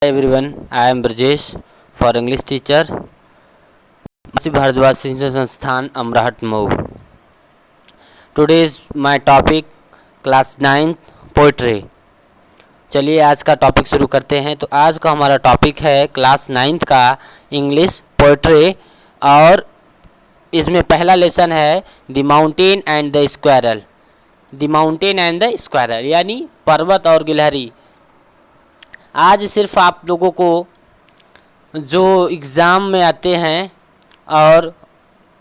everyone, I am Brajesh for English teacher, Mahasi Bharadwaj Shiksha Sansthan, Amrahat Mou. Today is my topic class 9 poetry. चलिए आज का topic शुरू करते हैं। तो आज का हमारा टॉपिक है क्लास 9th का इंग्लिश पोइट्री और इसमें पहला लेसन है the mountain and the squirrel. The mountain and the squirrel यानी पर्वत और गिलहरी। आज सिर्फ आप लोगों को जो एग्ज़ाम में आते हैं और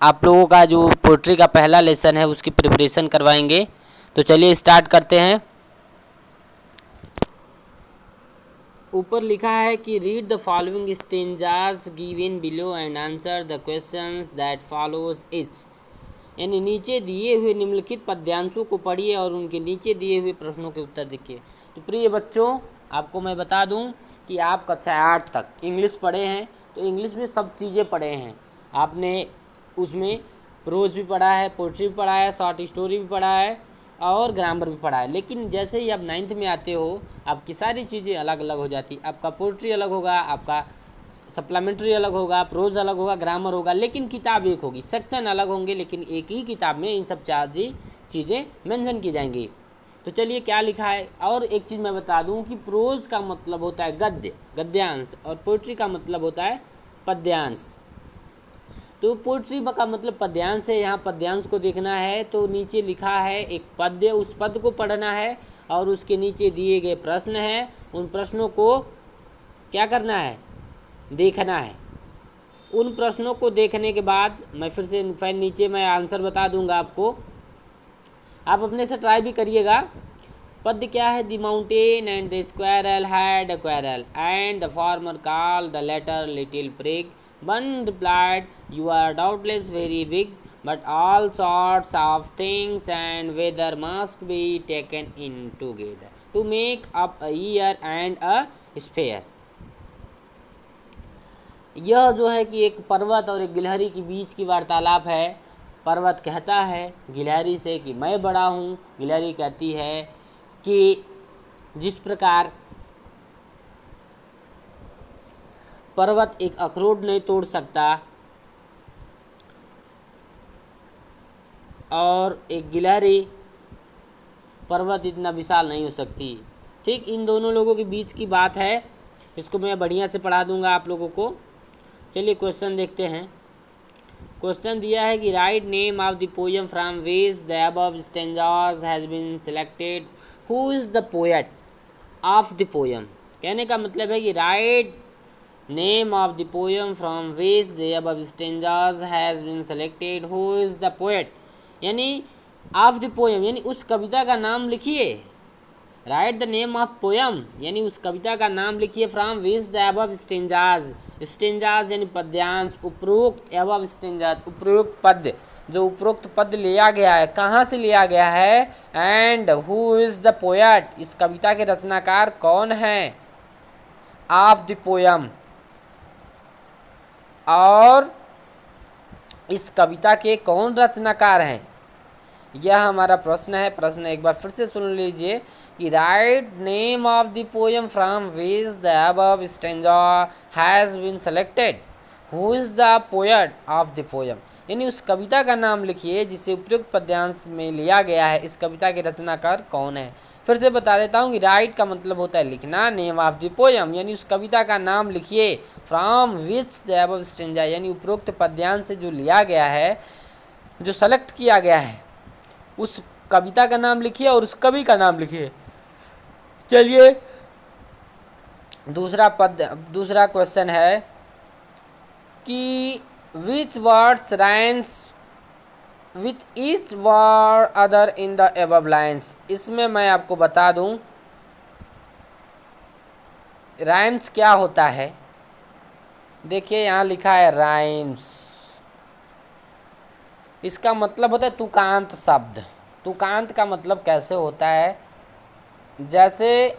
आप लोगों का जो पोइट्री का पहला लेसन है उसकी प्रिपरेशन करवाएंगे। तो चलिए स्टार्ट करते हैं। ऊपर लिखा है कि read the following stanzas given below and answer the questions that follows etch. यानी नीचे दिए हुए निम्नलिखित पद्यांशों को पढ़िए और उनके नीचे दिए हुए प्रश्नों के उत्तर लिखिए। तो प्रिय बच्चों, आपको मैं बता दूं कि आप कक्षा 8 तक इंग्लिश पढ़े हैं, तो इंग्लिश में सब चीज़ें पढ़े हैं। आपने उसमें प्रोज भी पढ़ा है, पोइट्री भी पढ़ा है, शॉर्ट स्टोरी भी पढ़ा है और ग्रामर भी पढ़ा है। लेकिन जैसे ही आप 9th में आते हो, आपकी सारी चीज़ें अलग अलग हो जाती। आपका पोइट्री अलग होगा, आपका सप्लीमेंट्री अलग होगा, प्रोज अलग होगा, ग्रामर होगा, लेकिन किताब एक होगी। सेक्शन अलग होंगे लेकिन एक ही किताब में इन सब चीज़ें मेंशन की जाएंगी। तो चलिए क्या लिखा है। और एक चीज़ मैं बता दूं कि प्रोज का मतलब होता है गद्य, गद्यांश, और पोइट्री का मतलब होता है पद्यांश। तो पोइट्री का मतलब पद्यांश है। यहाँ पद्यांश को देखना है तो नीचे लिखा है एक पद्य, उस पद को पढ़ना है और उसके नीचे दिए गए प्रश्न हैं, उन प्रश्नों को क्या करना है, देखना है। उन प्रश्नों को देखने के बाद मैं फिर से नीचे मैं आंसर बता दूंगा आपको, आप अपने से ट्राई भी करिएगा। पद्य क्या है, the mountain and the squirrel had a quarrel and the former called the latter little prig. One replied, you are doubtless very big but all sorts of things and weather must be taken in together to make up a year and a sphere. यह जो है कि एक पर्वत और एक गिलहरी के बीच की वार्तालाप है। पर्वत कहता है गिलहरी से कि मैं बड़ा हूँ। गिलहरी कहती है कि जिस प्रकार पर्वत एक अखरोट नहीं तोड़ सकता और एक गिलहरी पर्वत इतना विशाल नहीं हो सकती, ठीक इन दोनों लोगों के बीच की बात है। इसको मैं बढ़िया से पढ़ा दूंगा आप लोगों को। चलिए क्वेश्चन देखते हैं। क्वेश्चन दिया है कि write name of the poem from which the above stanzas has been selected. Who is the poet of the poem. कहने का मतलब है कि write name of the poem from which the above stanzas has been selected. Who is the poet यानी of the poem यानी उस कविता का नाम लिखिए। Write the name of poem यानी उस कविता का नाम लिखिए। From which the above stanzas, stanzas यानी पद्यांश, उपरोक्त अबव स्टेंजास उपरोक्त पद, जो उपरोक्त पद लिया गया है कहाँ से लिया गया है। And who is the poet, इस कविता के रचनाकार कौन है। ऑफ द पोएम, और इस कविता के कौन रचनाकार हैं, यह हमारा प्रश्न है। प्रश्न एक बार फिर से सुन लीजिए कि write name of the poem from which the above stanza has been selected. Who is the poet of the poem यानी उस कविता का नाम लिखिए जिसे उपयुक्त पद्यांश में लिया गया है। इस कविता के रचनाकार कौन है। फिर से बता देता हूँ कि राइट का मतलब होता है लिखना, नेम ऑफ द पोएम यानी उस कविता का नाम लिखिए। From which the above stanza यानी उपरोक्त पद्यांश से जो लिया गया है, जो सेलेक्ट किया गया है, उस कविता का नाम लिखिए और उस कवि का नाम लिखिए। चलिए दूसरा क्वेश्चन है कि विच words rhymes with each word other in the above lines. इसमें मैं आपको बता दूं राइम्स क्या होता है। देखिए यहाँ लिखा है राइम्स, इसका मतलब होता है तुकांत शब्द। तुकांत का मतलब कैसे होता है, जैसे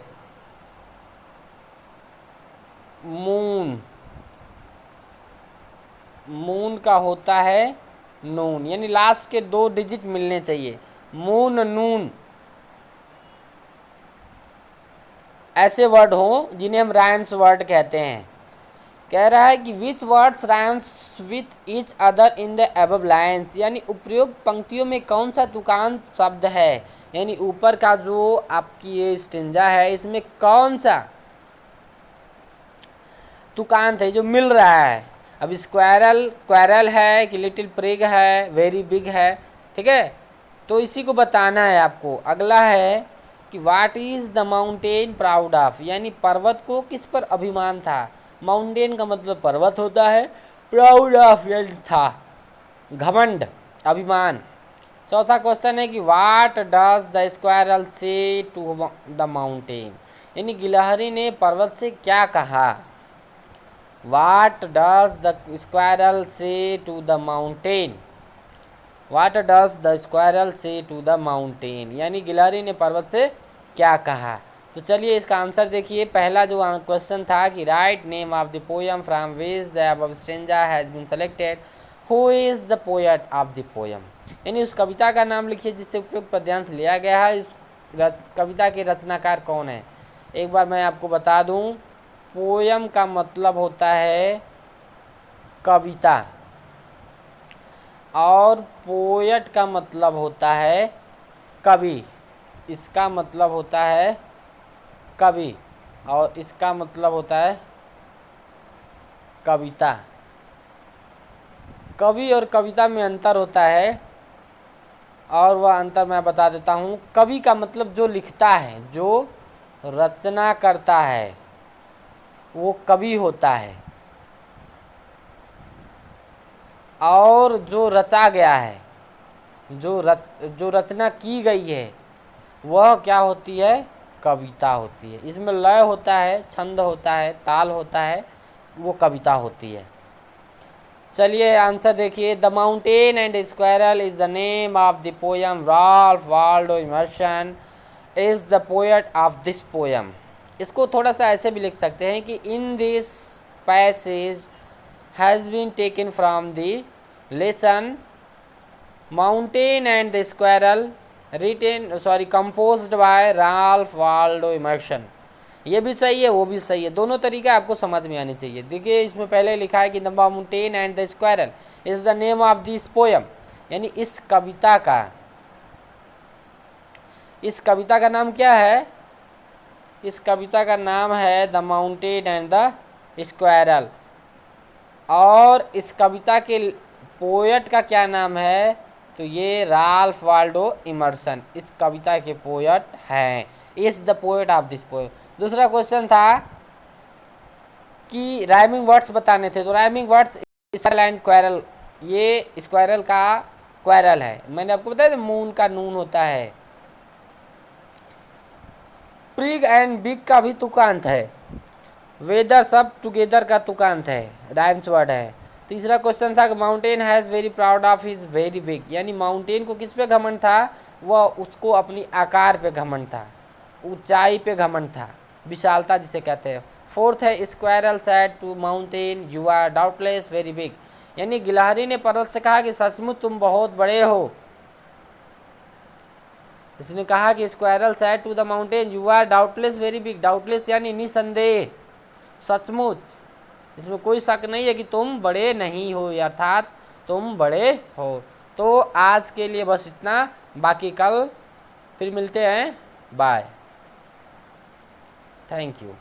मून, मून का होता है नून यानी लास्ट के 2 डिजिट मिलने चाहिए। मून नून, ऐसे वर्ड हों जिन्हें हम राइम्स वर्ड कहते हैं। कह रहा है कि विच words rhymes with each other in the above lines, यानी उपयुक्त पंक्तियों में कौन सा तुकांत शब्द है, यानी ऊपर का जो आपकी ये स्टेंजा है इसमें कौन सा तुकांत है जो मिल रहा है। अब स्क्वायरल क्वारल है कि लिटिल प्रिग है, वेरी बिग है, ठीक है, तो इसी को बताना है आपको। अगला है कि what is the mountain proud of, यानी पर्वत को किस पर अभिमान था। माउंटेन का मतलब पर्वत होता है, प्राउड ऑफ यानी था, घमंड, अभिमान। चौथा क्वेश्चन है कि what does the squirrel say to the mountain, यानी गिलहरी ने पर्वत से क्या कहा। What does the squirrel say to the mountain, what does the squirrel say to the mountain, यानी गिलहरी ने पर्वत से क्या कहा। तो चलिए इसका आंसर देखिए। पहला जो क्वेश्चन था कि write name of the poem from which the above stanza has been selected, who is the poet of the poem, यानी उस कविता का नाम लिखिए जिससे उपयुक्त पद्यांश लिया गया है। इस कविता के रचनाकार कौन है। एक बार मैं आपको बता दूं, पोयम का मतलब होता है कविता और पोएट का मतलब होता है कवि। इसका मतलब होता है कवि और इसका मतलब होता है कविता। कवि और कविता में अंतर होता है और वह अंतर मैं बता देता हूँ। कवि का मतलब जो लिखता है, जो रचना करता है, वो कवि होता है। और जो रचा गया है, जो रचना की गई है, वह क्या होती है, कविता होती है। इसमें लय होता है, छंद होता है, ताल होता है, वो कविता होती है। चलिए आंसर देखिए। The mountain and squirrel is the name of the poem. Ralph Waldo Emerson is the poet of this poem. इसको थोड़ा सा ऐसे भी लिख सकते हैं कि in this passage has been taken from the lesson mountain and the squirrel composed by Ralph Waldo Emerson. ये भी सही है, वो भी सही है, दोनों तरीके आपको समझ में आने चाहिए। देखिए इसमें पहले लिखा है कि the mountain and the squirrel is the name of this poem, यानी इस कविता का नाम क्या है। इस कविता का नाम है the mountain and the squirrel. और इस कविता के पोएट का क्या नाम है, तो ये राल्फ वाल्डो इमर्सन इस कविता के पोएट हैं। Is the poet of this poem. दूसरा क्वेश्चन था कि राइमिंग वर्ड्स बताने थे, तो rhyming words squirrel and quarrel, ये स्क्वायरल का क्वारल है। मैंने आपको बताया मून का नून होता है। प्रिग एंड बिग का भी तुकांत है। वेदर सब टुगेदर का तुकांत है, राइम्स वर्ड है। तीसरा क्वेश्चन था कि mountain has very proud of his very big, यानी माउंटेन को किस पे घमंड था, वह उसको अपनी आकार पे घमंड था, ऊंचाई पे घमंड था, विशालता जिसे कहते हैं। फोर्थ है squirrel said to mountain you are doubtless very big, यानी गिलहरी ने पर्वत से कहा कि सचमुच तुम बहुत बड़े हो। इसने कहा कि squirrel said to the mountain you are doubtless very big, doubtless यानी निसंदेह, सचमुच, इसमें कोई शक नहीं है कि तुम बड़े नहीं हो, अर्थात तुम बड़े हो। तो आज के लिए बस इतना, बाकी कल फिर मिलते हैं। Bye, thank you.